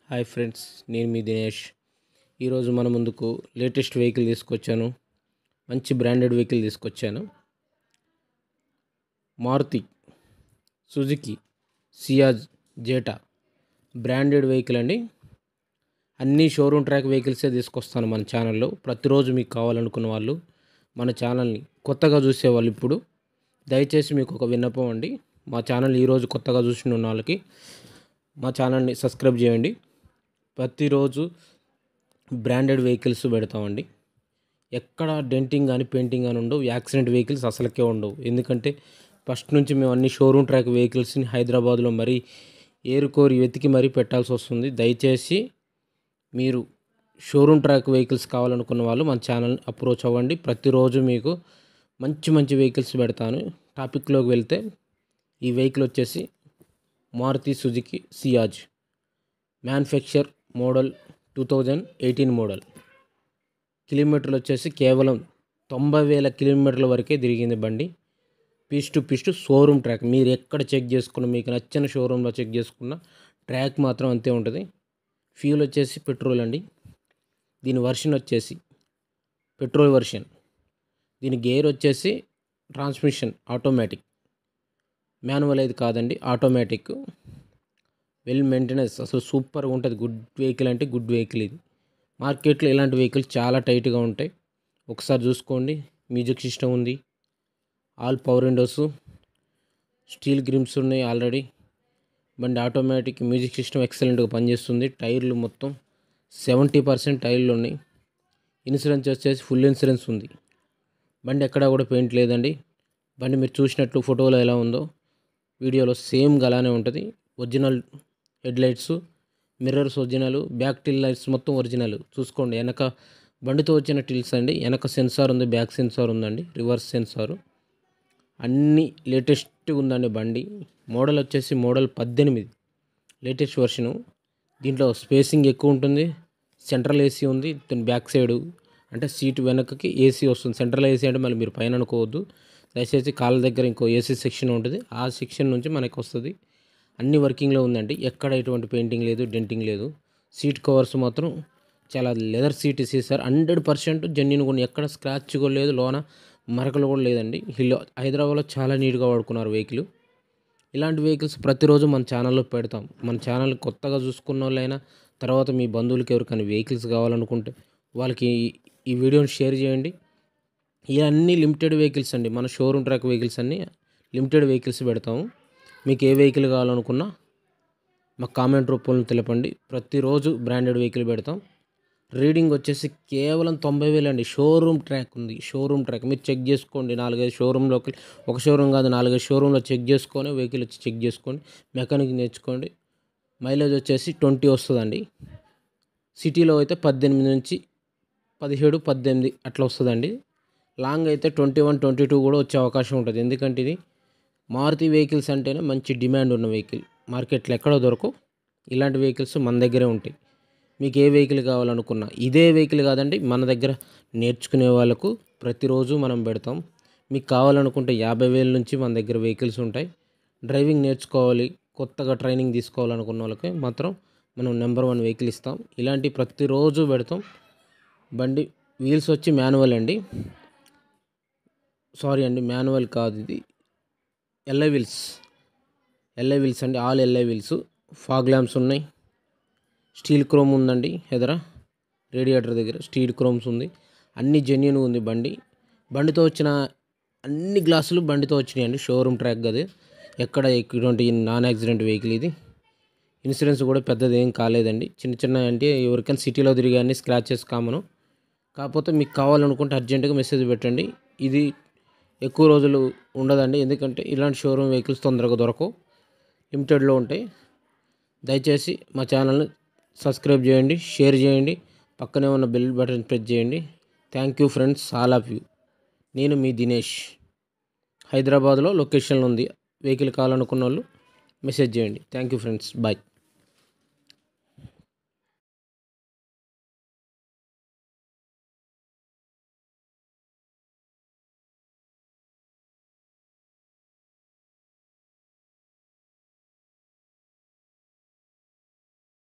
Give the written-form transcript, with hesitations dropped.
Hi friends, నేను మీ దినేష్. ఈరోజు మన ముందుకు లేటెస్ట్ వెహికల్ తీసుకొచ్చాను. మంచి బ్రాండెడ్ వెహికల్ తీసుకొచ్చాను. Maruti Suzuki Ciaz Zeta branded vehicle అండి. అన్ని షోరూమ్ ట్రాక్ వెహికల్సే తీసుకొస్తాను మన ఛానల్లో. ప్రతిరోజు మీకు కావాలనుకున్న వాళ్ళు మన ఛానల్ని కొత్తగా చూసేవాళ్ళు ఇప్పుడు దయచేసి మీకు ఒక విన్నపం అండి. మా ఛానల్ ఈరోజు కొత్తగా చూసిన వాళ్ళకి మా ఛానల్ని సబ్స్క్రైబ్ చేయండి. ప్రతిరోజు బ్రాండెడ్ వెహికల్స్ పెడతామండి. ఎక్కడ డెంటింగ్ కానీ పెయింటింగ్ కానీ ఉండవు. యాక్సిడెంట్ వెహికల్స్ అసలుకే ఉండవు. ఎందుకంటే ఫస్ట్ నుంచి మేము అన్ని షోరూమ్ ట్రాక్ వెహికల్స్ని హైదరాబాద్లో మరీ ఏరుకోరి వెతికి మరీ పెట్టాల్సి వస్తుంది. దయచేసి మీరు షోరూమ్ ట్రాక్ వెహికల్స్ కావాలనుకున్న వాళ్ళు మన ఛానల్ని అప్రోచ్ అవ్వండి. ప్రతిరోజు మీకు మంచి మంచి వెహికల్స్ పెడతాను. టాపిక్లోకి వెళ్తే ఈ వెహికల్ వచ్చేసి Maruti Suzuki Ciaz manufacture model 2018 model. కిలోమీటర్లు వచ్చేసి కేవలం 90,000 కిలోమీటర్ల వరకే తిరిగింది బండి. Piece to piece showroom track. మీరు ఎక్కడ చెక్ చేసుకున్న, మీకు నచ్చిన షోరూంలో చెక్ చేసుకున్న ట్రాక్ మాత్రం అంతే ఉంటుంది. ఫ్యూల్ వచ్చేసి పెట్రోల్ అండి. దీని వర్షన్ వచ్చేసి పెట్రోల్ వర్షన్. దీని గేర్ వచ్చేసి ట్రాన్స్మిషన్ ఆటోమేటిక్, మాన్యువల్ అయితే కాదండి, ఆటోమేటిక్. వెల్ మెయింటెనెన్స్, అసలు సూపర్గా ఉంటుంది. గుడ్ వెహికల్ అంటే గుడ్ వెహికల్ ఇది. మార్కెట్లో ఇలాంటి వెహికల్స్ చాలా టైట్గా ఉంటాయి. ఒకసారి చూసుకోండి. మ్యూజిక్ సిస్టమ్ ఉంది, ఆల్ పవర్ విండోస్, స్టీల్ గ్రిమ్స్ ఉన్నాయి ఆల్రెడీ. బండి ఆటోమేటిక్, మ్యూజిక్ సిస్టమ్ ఎక్సలెంట్గా పనిచేస్తుంది. టైర్లు మొత్తం 70% టైర్లు ఉన్నాయి. ఇన్సూరెన్స్ వచ్చేసి ఫుల్ ఇన్సూరెన్స్ ఉంది. బండి ఎక్కడా కూడా పెయింట్ లేదండి. బండి మీరు చూసినట్లు ఫోటోలో ఎలా ఉందో వీడియోలో సేమ్గా అలానే ఉంటుంది. Original head lights, mirrors original, back till lights మొత్తం ఒరిజినల్. చూసుకోండి, వెనక బండితో వచ్చిన టిల్స్ అండి. వెనక సెన్సార్ ఉంది, బ్యాక్ సెన్సార్ ఉందండి, రివర్స్ సెన్సారు, అన్నీ లేటెస్ట్గా ఉందండి బండి. మోడల్ వచ్చేసి మోడల్ 18 లేటెస్ట్ వర్షను. దీంట్లో స్పేసింగ్ ఎక్కువ ఉంటుంది. సెంట్రల్ ఏసీ ఉంది. దీని బ్యాక్ సైడు అంటే సీటు వెనకకి ఏసీ వస్తుంది. సెంట్రల్ ఏసీ అంటే మళ్ళీ మీరు పైన అనుకోవద్దు. దయచేసి కాళ్ళ దగ్గర ఇంకో ఏసీ సెక్షన్ ఉంటుంది, ఆ సెక్షన్ నుంచి మనకు వస్తుంది. అన్ని వర్కింగ్లో ఉందండి. ఎక్కడ ఎటువంటి పెయింటింగ్ లేదు, డెంటింగ్ లేదు. సీట్ కవర్స్ మాత్రం చాలా లెదర్ సీట్ ఇసేసారు. 100% జెన్యున్ కూడా, ఎక్కడ స్క్రాచ్ కూడా లేదు, లోన మరకలు కూడా లేదండి. హైదరాబాద్లో చాలా నీట్గా వాడుకున్నారు వెహికల్. ఇలాంటి వెహికల్స్ ప్రతిరోజు మన ఛానల్లో పెడతాం. మన ఛానల్ కొత్తగా చూసుకున్న వాళ్ళైనా, తర్వాత మీ బంధువులకి ఎవరికైనా వెహికల్స్ కావాలనుకుంటే వాళ్ళకి ఈ వీడియోని షేర్ చేయండి. ఇవన్నీ లిమిటెడ్ వెహికల్స్ అండి. మన షోరూమ్ ట్రాక్ వెహికల్స్ అన్నీ లిమిటెడ్ వెహికల్స్ పెడతాము. మీకు ఏ వెహికల్ కావాలనుకున్నా మాకు కామెంట్ రూపంలో తెలపండి. ప్రతిరోజు బ్రాండెడ్ వెహికల్ పెడతాం. రీడింగ్ వచ్చేసి కేవలం 90,000 అండి. షోరూమ్ ట్రాక్ ఉంది. షోరూమ్ ట్రాక్ మీరు చెక్ చేసుకోండి. 4-5 షోరూంలోకి, ఒక షోరూమ్ కాదు 4-5 షోరూంలో చెక్ చేసుకొని వెహికల్ వచ్చి చెక్ చేసుకోండి. మెకానిక్ నేర్చుకోండి. మైలేజ్ వచ్చేసి 20 వస్తుందండి. సిటీలో అయితే 18 నుంచి 17, 18 అట్లా వస్తుందండి. లాంగ్ అయితే 21, 22 కూడా వచ్చే అవకాశం ఉంటుంది. ఎందుకంటే ఇది మారుతి వెహికల్స్ అంటేనే మంచి డిమాండ్ ఉన్న వెహికల్. మార్కెట్లో ఎక్కడో దొరకవు. ఇలాంటి వెహికల్స్ మన దగ్గరే ఉంటాయి. మీకు ఏ వెహికల్ కావాలనుకున్నా, ఇదే వెహికల్ కాదండి, మన దగ్గర నేర్చుకునే వాళ్ళకు ప్రతిరోజు మనం పెడతాం. మీకు కావాలనుకుంటే 50,000 నుంచి మన దగ్గర వెహికల్స్ ఉంటాయి. డ్రైవింగ్ నేర్చుకోవాలి, కొత్తగా ట్రైనింగ్ తీసుకోవాలనుకున్న వాళ్ళకి మాత్రం మనం నెంబర్ 1 వెహికల్ ఇస్తాం. ఇలాంటి ప్రతిరోజు పెడతాం. బండి వీల్స్ వచ్చి మాన్యువల్ అండి. సారీ అండి, మాన్యువల్ కాదు, ఇది ఎల్ఐ వీల్స్ అండి. All alloy wheels. Fog lamps ఉన్నాయి. స్టీల్ క్రోమ్ ఉందండి. ఎదర రేడియేటర్ దగ్గర స్టీల్ క్రోమ్స్ ఉంది. అన్ని జెన్యున్ ఉంది బండి. బండితో వచ్చిన అన్ని గ్లాసులు బండితో వచ్చినాయండి. షోరూమ్ ట్రాక్ కదా, ఎక్కడ ఎటువంటి నాన్ యాక్సిడెంట్ వెహికల్ ఇది. ఇన్సూరెన్స్ కూడా పెద్దది ఏం కాలేదండి. చిన్న చిన్న అంటే ఎవరికైనా సిటీలో తిరిగి అన్ని స్క్రాచెస్ కామను. కాకపోతే మీకు కావాలనుకుంటే అర్జెంటుగా మెసేజ్ పెట్టండి. ఇది ఎక్కువ రోజులు ఉండదండి. ఎందుకంటే ఇలాంటి షోరూమ్ వెహికల్స్ తొందరగా దొరకవు, లిమిటెడ్లో ఉంటాయి. దయచేసి మా ఛానల్ని సబ్స్క్రైబ్ చేయండి, షేర్ చేయండి, పక్కనే ఉన్న బెల్ బటన్ ప్రెస్ చేయండి. Thank you friends, all of you. నేను మీ దినేష్. హైదరాబాద్లో లొకేషన్లో ఉంది. వెహికల్ కావాలనుకున్న వాళ్ళు మెసేజ్ చేయండి. Thank you friends, bye.